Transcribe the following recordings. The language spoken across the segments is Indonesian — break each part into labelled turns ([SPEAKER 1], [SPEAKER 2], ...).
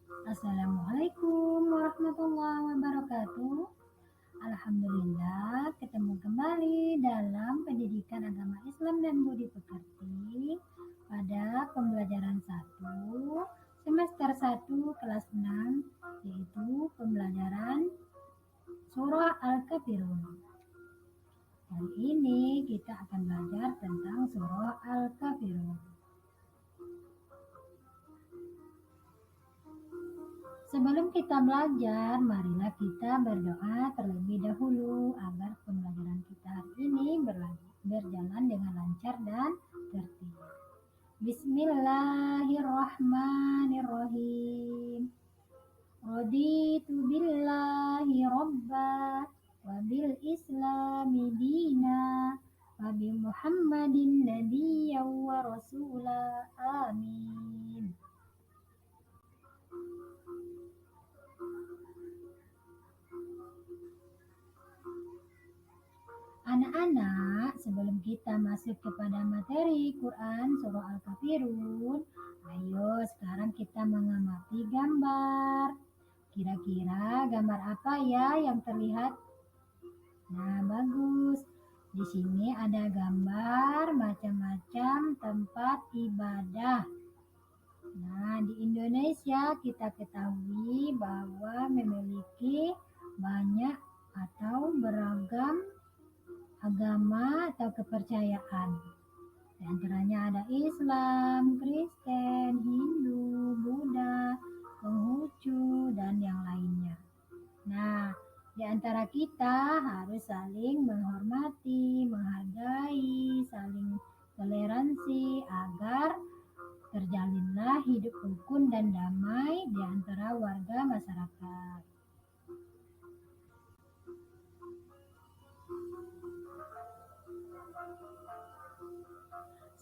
[SPEAKER 1] Assalamualaikum warahmatullahi wabarakatuh. Alhamdulillah, ketemu kembali dalam pendidikan agama Islam dan budi pekerti pada pembelajaran 1 semester 1 kelas 6, yaitu pembelajaran surah Al-Kafirun. Kali ini kita akan belajar tentang surah Al-Kafirun. Sebelum kita belajar, marilah kita berdoa terlebih dahulu agar pembelajaran kita hari ini berjalan dengan lancar dan tertib. Bismillahirrahmanirrahim. Raditu billahi robba wa bil islami dina wa bi Muhammadin nabiyyan wa rasula. Amin. Anak-anak, sebelum kita masuk kepada materi Quran Surah Al-Kafirun, ayo sekarang kita mengamati gambar. Kira-kira gambar apa ya yang terlihat? Nah, bagus. Di sini ada gambar macam-macam tempat ibadah. Nah, di Indonesia kita ketahui bahwa memiliki banyak atau beragam agama atau kepercayaan. Di antaranya ada Islam, Kristen, Hindu, Buddha, Konghucu, dan yang lainnya. Nah, di antara kita harus saling menghormati, menghargai, saling toleransi agar terjalinlah hidup rukun dan damai di antara warga masyarakat.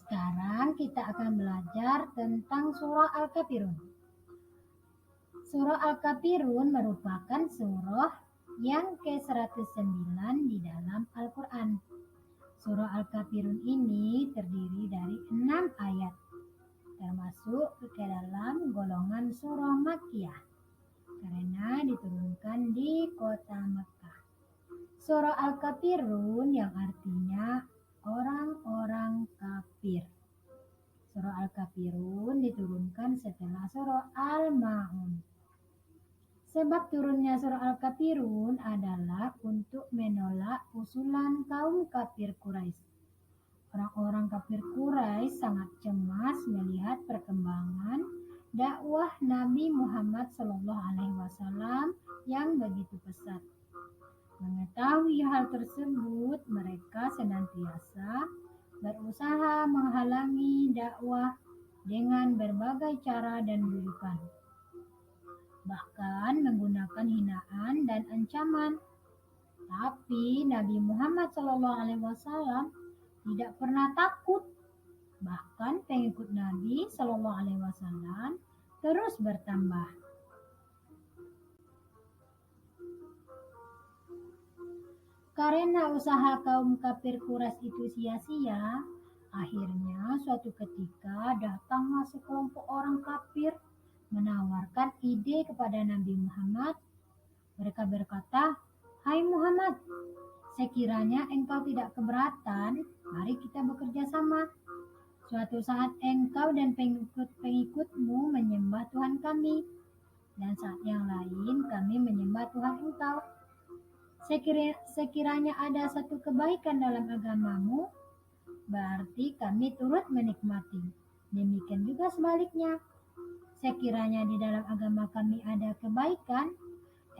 [SPEAKER 1] Sekarang kita akan belajar tentang surah Al-Kafirun. Surah Al-Kafirun merupakan surah yang ke-109 di dalam Al-Quran. Surah Al-Kafirun ini terdiri dari 6 ayat, termasuk ke dalam golongan surah Makkiyah, karena diturunkan di kota Mekah. Surah Al-Kafirun yang artinya orang-orang kafir. Surah Al-Kafirun diturunkan setelah surah Al-Ma'un. Sebab turunnya surah Al-Kafirun adalah untuk menolak usulan kaum kafir Quraisy. Orang-orang kafir Quraisy sangat cemas melihat perkembangan dakwah Nabi Muhammad SAW yang begitu pesat. Mengetahui hal tersebut, mereka senantiasa berusaha menghalangi dakwah dengan berbagai cara dan bujukan, bahkan menggunakan hinaan dan ancaman. Tapi Nabi Muhammad SAW tidak pernah takut. Bahkan pengikut Nabi SAW terus bertambah. Karena usaha kaum kafir Quraisy itu sia-sia, akhirnya suatu ketika datanglah sekelompok orang kafir menawarkan ide kepada Nabi Muhammad. Mereka berkata, "Hai Muhammad, sekiranya engkau tidak keberatan, mari kita bekerja sama. Suatu saat engkau dan pengikut-pengikutmu menyembah Tuhan kami, dan saat yang lain kami menyembah Tuhan engkau. Sekiranya ada satu kebaikan dalam agamamu, berarti kami turut menikmati. Demikian juga sebaliknya. Sekiranya di dalam agama kami ada kebaikan,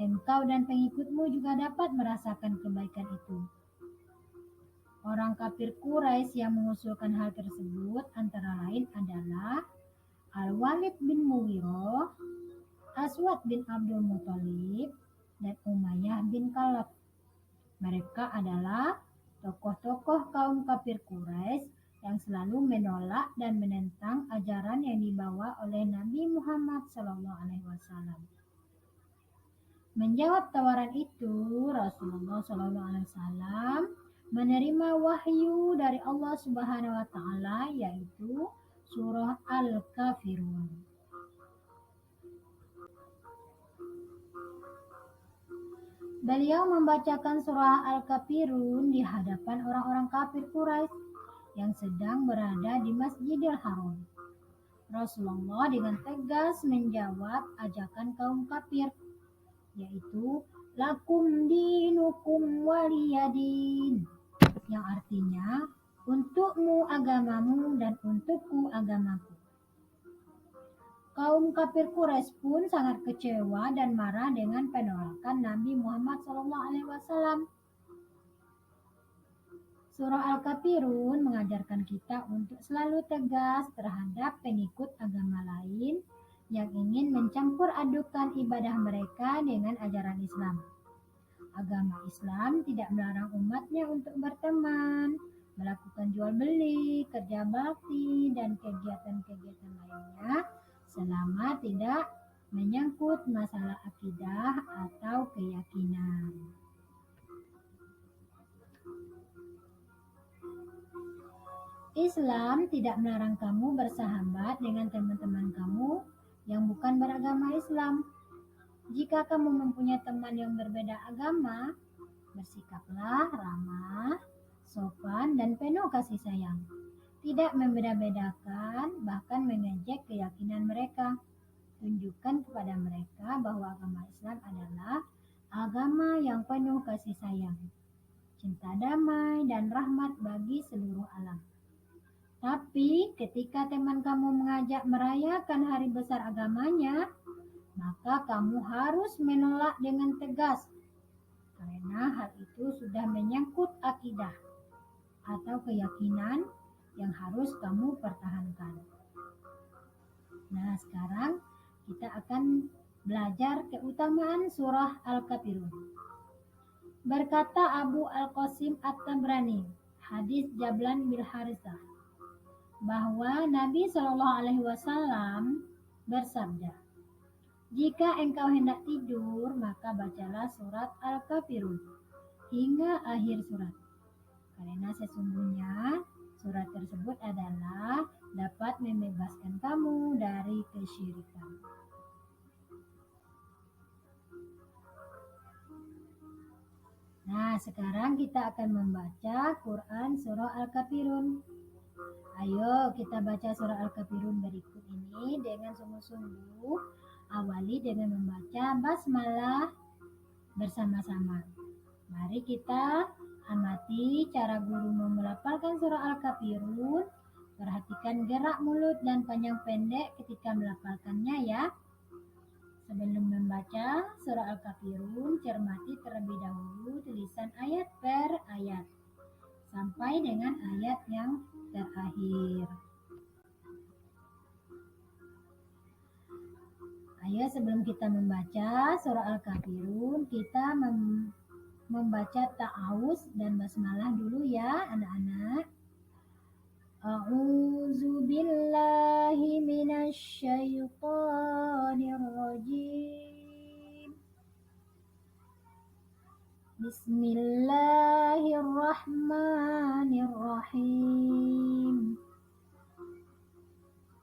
[SPEAKER 1] engkau dan pengikutmu juga dapat merasakan kebaikan itu." Orang kafir Quraisy yang mengusulkan hal tersebut antara lain adalah Al-Walid bin Mughirah, Aswad bin Abdul Muthalib, dan Umayyah bin Khalaf. Mereka adalah tokoh-tokoh kaum kafir Quraisy yang selalu menolak dan menentang ajaran yang dibawa oleh Nabi Muhammad SAW. Menjawab tawaran itu, Rasulullah SAW menerima wahyu dari Allah Subhanahu wa Ta'ala, yaitu surah Al-Kafirun. Beliau membacakan surah Al-Kafirun di hadapan orang-orang kafir Quraisy yang sedang berada di Masjidil Haram. Rasulullah dengan tegas menjawab ajakan kaum kafir, yaitu lakum dinukum waliyadin, yang artinya untukmu agamamu dan untukku agamaku. Kaum kafir Quraisy pun sangat kecewa dan marah dengan penolakan Nabi Muhammad SAW. Surah Al-Kafirun mengajarkan kita untuk selalu tegas terhadap pengikut agama lain yang ingin mencampur adukan ibadah mereka dengan ajaran Islam. Agama Islam tidak melarang umatnya untuk berteman, melakukan jual beli, kerja bakti, dan kegiatan-kegiatan lainnya selama tidak menyangkut masalah akidah atau keyakinan. Islam tidak melarang kamu bersahabat dengan teman-teman kamu yang bukan beragama Islam. Jika kamu mempunyai teman yang berbeda agama, bersikaplah ramah, sopan, dan penuh kasih sayang. Tidak membeda-bedakan, bahkan mengejek keyakinan mereka. Tunjukkan kepada mereka bahwa agama Islam adalah agama yang penuh kasih sayang, cinta damai, dan rahmat bagi seluruh alam. Tapi ketika teman kamu mengajak merayakan hari besar agamanya, maka kamu harus menolak dengan tegas, karena hal itu sudah menyangkut akidah atau keyakinan yang harus kamu pertahankan. Nah, sekarang kita akan belajar keutamaan surah Al-Kafirun. Berkata Abu Al-Qasim At-Tabrani, hadis Jablan bin Harithah, bahwa Nabi SAW bersabda, jika engkau hendak tidur, maka bacalah surat Al-Kafirun hingga akhir surat. Karena sesungguhnya surat tersebut adalah dapat membebaskan kamu dari kesyirikan. Nah, sekarang kita akan membaca Quran surah Al-Kafirun. Ayo kita baca surah Al-Kafirun berikut ini dengan sungguh-sungguh. Awali dengan membaca basmalah bersama-sama. Mari kita amati cara guru melafalkan surah Al-Kafirun. Perhatikan gerak mulut dan panjang pendek ketika melafalkannya ya. Sebelum membaca surah Al-Kafirun, cermati terlebih dahulu tulisan ayat per ayat sampai dengan ayat yang terakhir. Ayo sebelum kita membaca surah Al-Kafirun, kita membaca ta'awuz dan basmalah dulu ya anak-anak. A'udzu billahi minasy syaithanir rajim. Bismillahirrahmanirrahim.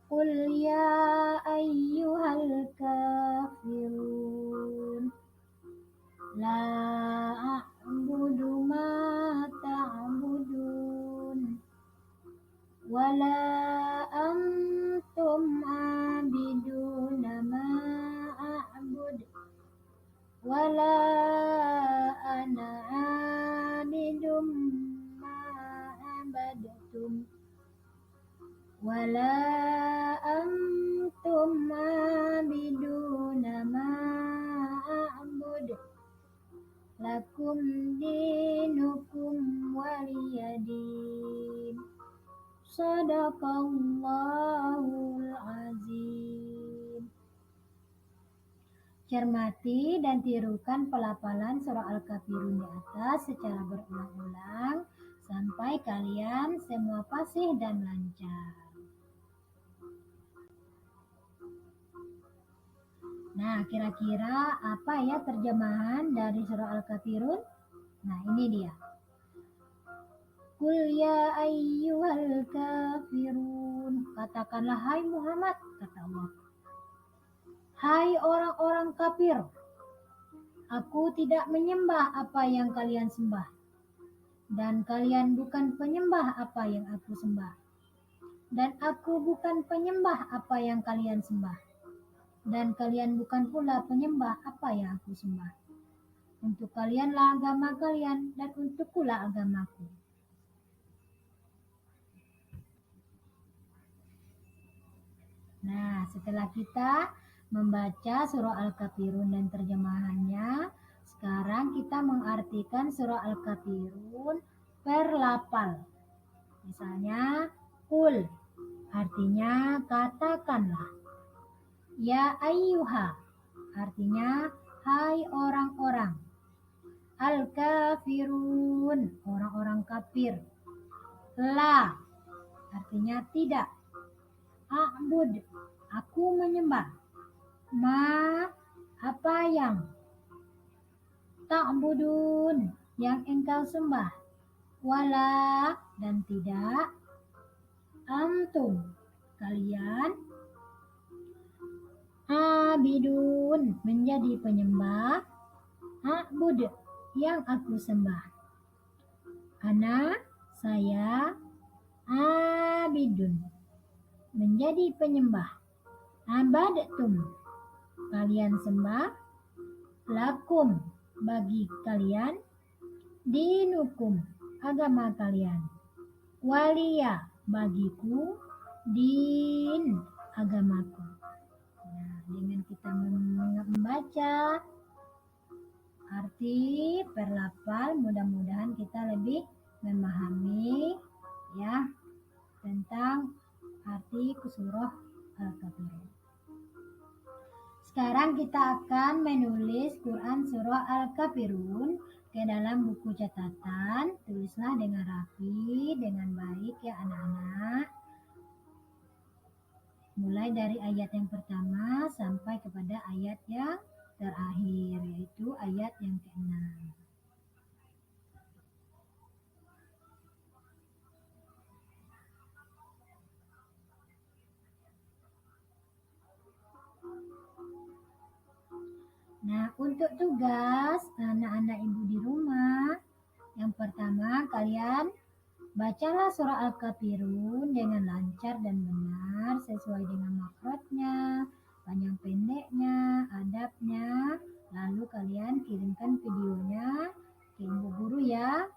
[SPEAKER 1] Qul ya ayyuhal kafirun la a'budu ma ta'budun wala antum abiduna ma a'bud wala ana abidum ma abadtum wala antum abiduna ma a'bud lakum dinukum waliyadin. Shadaqallahul azim. Cermati dan tirukan pelafalan surah Al-Kafirun di atas secara berulang-ulang sampai kalian semua fasih dan lancar. Nah, kira-kira apa ya terjemahan dari surah Al-Kafirun? Nah, ini dia. Qul ya ayyuhal kafirun. Katakanlah hai Muhammad, kata Allah. Hai orang-orang kafir. Aku tidak menyembah apa yang kalian sembah, dan kalian bukan penyembah apa yang aku sembah. Dan aku bukan penyembah apa yang kalian sembah, dan kalian bukan pula penyembah apa yang aku sembah. Untuk kalianlah agama kalian, dan untukkulah agamaku. Nah, setelah kita membaca surah Al-Kafirun dan terjemahannya, sekarang kita mengartikan surah Al-Kafirun per lafal. Misalnya, kul, artinya katakanlah. Ya ayyuha, artinya hai orang-orang. Al-kafirun, orang-orang kafir. La, artinya tidak. A'bud, aku menyembah. Ma, apa yang. Ta'budun, yang engkau sembah. Wala, dan tidak. Antum, kalian. Abidun, menjadi penyembah. A'bud, yang aku sembah. Ana, saya. Abidun, menjadi penyembah. Abadtum, kalian sembah. Lakum, bagi kalian. Dinukum, agama kalian. Waliya, bagiku. Din, agamaku. Nah, dengan kita membaca arti per lafal, mudah-mudahan kita lebih memahami ya tentang arti surah Al-Kafirun. Sekarang kita akan menulis Quran surah Al-Kafirun ke dalam buku catatan. Tulislah dengan rapi, dengan baik ya anak-anak. Mulai dari ayat yang pertama sampai kepada ayat yang terakhir, yaitu ayat yang ke-6. Nah, untuk tugas anak-anak ibu di rumah, yang pertama kalian bacalah surah Al-Kafirun dengan lancar dan benar sesuai dengan makrotnya, panjang pendeknya, adabnya. Lalu kalian kirimkan videonya ke ibu guru ya.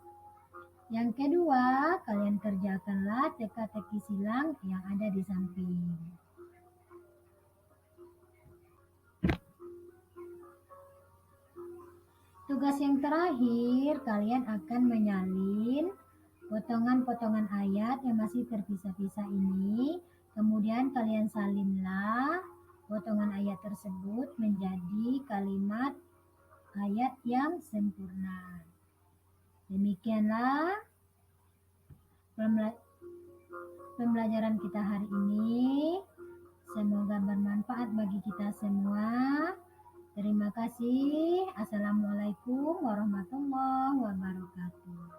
[SPEAKER 1] Yang kedua, kalian kerjakanlah teka-teki silang yang ada di samping. Tugas yang terakhir, kalian akan menyalin potongan-potongan ayat yang masih terpisah-pisah ini. Kemudian kalian salinlah potongan ayat tersebut menjadi kalimat ayat yang sempurna. Demikianlah pembelajaran kita hari ini. Semoga bermanfaat bagi kita semua. Terima kasih. Assalamualaikum warahmatullahi wabarakatuh.